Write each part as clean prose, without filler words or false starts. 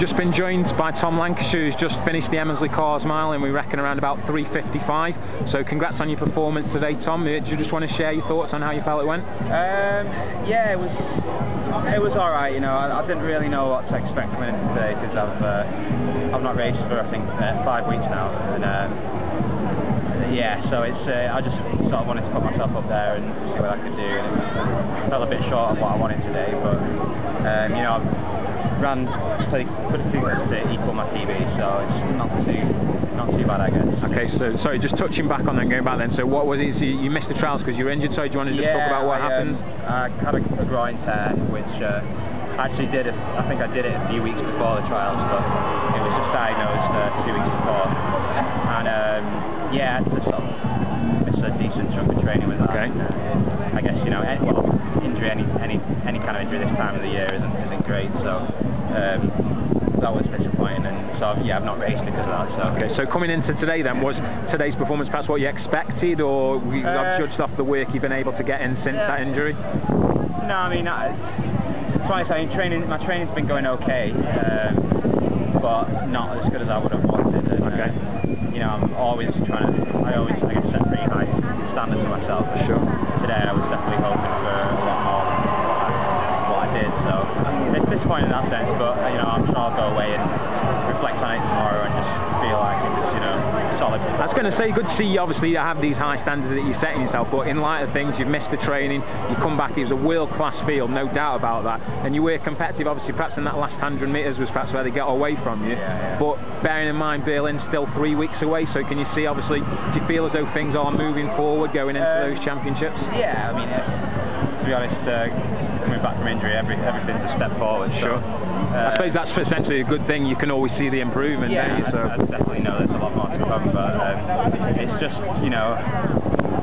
just been joined by Tom Lancashire, who's just finished the Emsley Carr's Mile, and we reckon around about 3:55. So congrats on your performance today, Tom. Do you just want to share your thoughts on how you felt it went? Yeah, it was all right. You know, I didn't really know what to expect coming into today because I've not raced for I think 5 weeks now, and yeah, so it's I just sort of wanted to put myself up there and see what I could do. And it fell a bit short of what I wanted today, but you know, I ran pretty good to equal my PB, so it's not too bad, I guess. Okay, so sorry, just touching back on that, going back then. So what was it? So you missed the trials because you were injured. So do you want to just talk about what happened? I had a groin tear, which I actually did. I think I did it a few weeks before the trials, but it was just diagnosed 2 weeks before, and yeah, I had to sort of miss a decent chunk of training with that. Okay. I guess, you know, any kind of injury this time of the year isn't great, so that was disappointing, and so yeah, I've not raced because of that. So. Okay, so coming into today then, was today's performance perhaps what you expected, or you judged off the work you've been able to get in since that injury? No, I mean, it's funny, I mean, my training's been going okay, but not as good as I would have wanted. And, okay. You know, I always I guess, set pretty high standards for myself. Sure. Today I was definitely hoping for a lot more than what I did, so it's disappointing in that sense, but you know, I'm sure I'll go away and reflect on it tomorrow and just feel like it was, you know, solid. I was going to say, good to see you obviously have these high standards that you're setting yourself, but in light of things, you've missed the training, you come back, it was a world-class field, no doubt about that, and you were competitive, obviously perhaps in that last 100 metres was perhaps where they got away from you, but bearing in mind Berlin's still 3 weeks away, so can you see, obviously, do you feel as though things are moving forward going into those championships? Yeah, I mean, to be honest, coming back from injury, everything's a step forward. Sure. So, I suppose that's essentially a good thing. You can always see the improvement. Yeah, don't you? So I definitely know there's a lot more to come, but it's just, you know,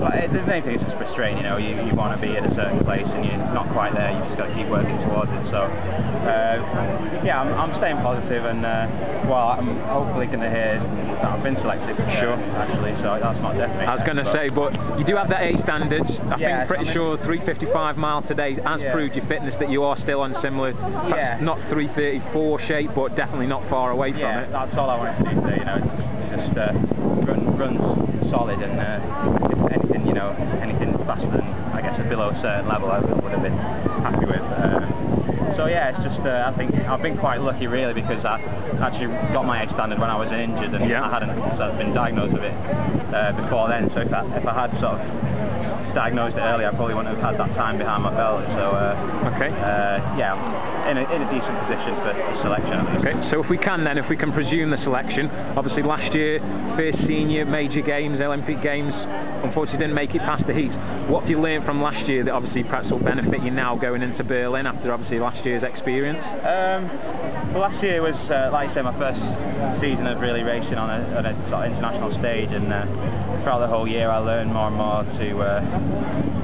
the main thing is just frustrating. You know, you want to be at a certain place and you're not quite there. You just got to keep working towards it. So yeah, I'm staying positive, and well, I'm hopefully going to hear that I've been selected. Sure. Actually, so that's not definite. I was going to say, but you do have that A standards. I think pretty sure 3:55 mile today has proved your fitness, that you are still on similar, not 3:34 shape, but definitely not far away from it. That's all I wanted to do today. You know, just runs solid, and if anything, you know, anything faster than I guess below a certain level, I would have been happy with. So yeah, it's just I think I've been quite lucky really, because I actually got my A standard when I was injured, and I hadn't sort of been diagnosed with it before then. So if I had sort of diagnosed it earlier, I probably wouldn't have had that time behind my belt. So yeah, I'm in a decent position for selection. Okay, so if we can presume the selection, obviously last year, first senior major games, Olympic games, unfortunately didn't make it past the heats. What have you learned from last year that obviously perhaps will benefit you now going into Berlin after obviously last year's experience? Well, last year was, like I say, my first season of really racing on a sort of international stage, and throughout the whole year I learned more and more to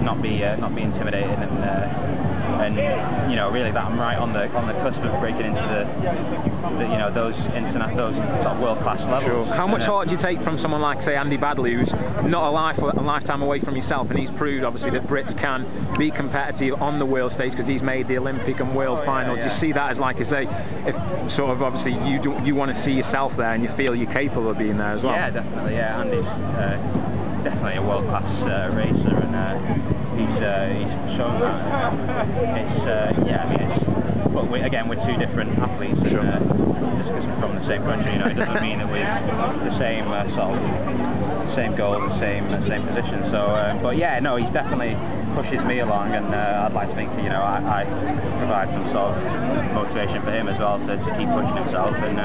not be intimidated, and you know, really that I'm right on the cusp of breaking into the you know, those sort of world-class levels. Sure. How much heart do you take from someone like, say, Andy Baddeley, who's not a lifetime away from yourself, and he's proved obviously that Brits can be competitive on the world stage because he's made the Olympic and world final? Do you see that as, like I say, if sort of obviously you want to see yourself there and you feel you're capable of being there as well? Yeah, definitely. Yeah, Andy's definitely a world-class racer, and he's shown that. It's yeah, I mean, but we're two different athletes, and just because we're from the same country, you know, it doesn't mean that we're the same sort of same goal, the same position. So, but yeah, no, he's definitely pushes me along, and I'd like to think, you know, I provide some sort of motivation for him as well to keep pushing himself, and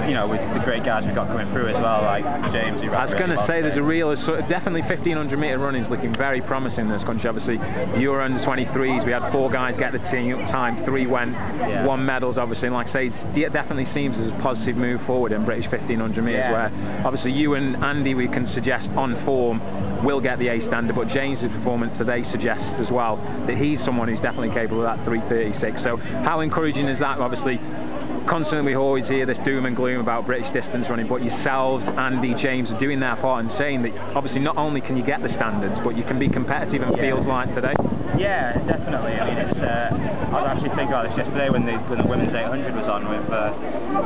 you know, with the great guys we've got coming through as well, like James. I was going to say there's a real definitely 1500 metre running is looking very promising in this country. Obviously, you were under 23s. We had 4 guys get the team time, 3 went, 1 medals. Obviously, and like I say, it definitely seems as a positive move forward in British 1500 metres, where obviously you and Andy, we can suggest on form, will get the A standard, but James's performance today suggests as well that he's someone who's definitely capable of that 3:36. So how encouraging is that? Obviously, constantly we always hear this doom and gloom about British distance running, but yourselves, Andy, James, are doing their part and saying that obviously not only can you get the standards, but you can be competitive in fields like today. Yeah, definitely. I mean, it's. I was actually thinking about this yesterday when the women's 800 was on with,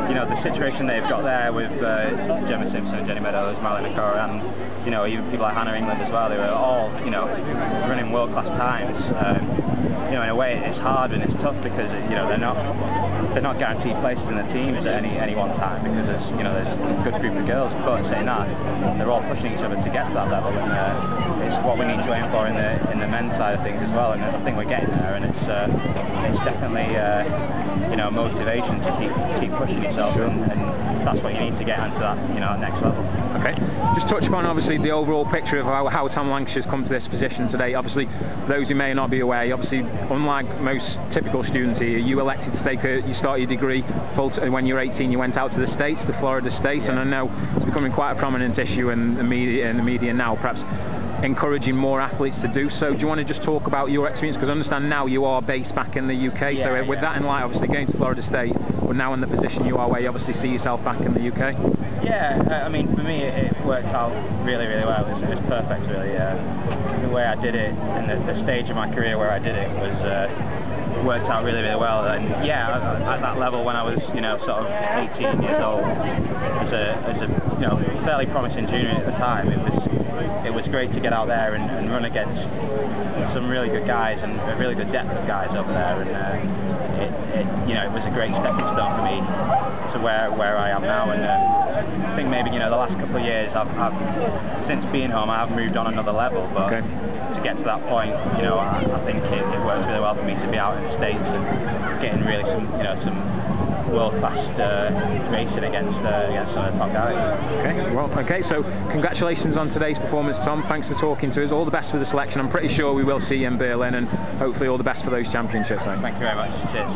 you know, the situation they've got there with Gemma Simpson, Jenny Meadows, Marlene Carr, and you know, even people like Hannah England as well. They were all, you know, running world-class times. You know, in a way, it's hard and it's tough because you know they're not guaranteed places in the teams at any one time because there's a good group of girls. But saying that, they're all pushing each other to get to that level, and it's what we need to aim for in the men's side of things as well. And I think we're getting there, and it's definitely you know, motivation to keep pushing yourself, and that's what you need to get onto that, you know, next level. Okay. Just touch upon obviously the overall picture of how Tom Lancashire's come to this position today. Obviously, for those who may not be aware, obviously, unlike most typical students here, you elected to you start your degree when you were 18. You went out to the States, to Florida State, and I know it's becoming quite a prominent issue in the media now, perhaps encouraging more athletes to do so. Do you want to just talk about your experience? Because I understand now you are based back in the UK, so with that in light, obviously going to Florida State, but now in the position you are where you obviously see yourself back in the UK. Yeah, I mean, for me it worked out really, really well. It was perfect, really. The way I did it and the stage of my career where I did it was worked out really, really well. And yeah, at that level when I was, you know, sort of 18 years old, as a you know, fairly promising junior at the time, it was great to get out there and run against some really good guys and a really good depth of guys over there, and you know, it was a great stepping stone for me to where I am now. And I think maybe, you know, the last couple of years I've since being home I've moved on another level, but to get to that point, you know, I think it works really well for me to be out in the States and getting really some world-class racing against some of the top guys. Okay, so congratulations on today's performance, Tom. Thanks for talking to us. All the best for the selection. I'm pretty sure we will see you in Berlin, and hopefully all the best for those championships. Thank you very much. Cheers.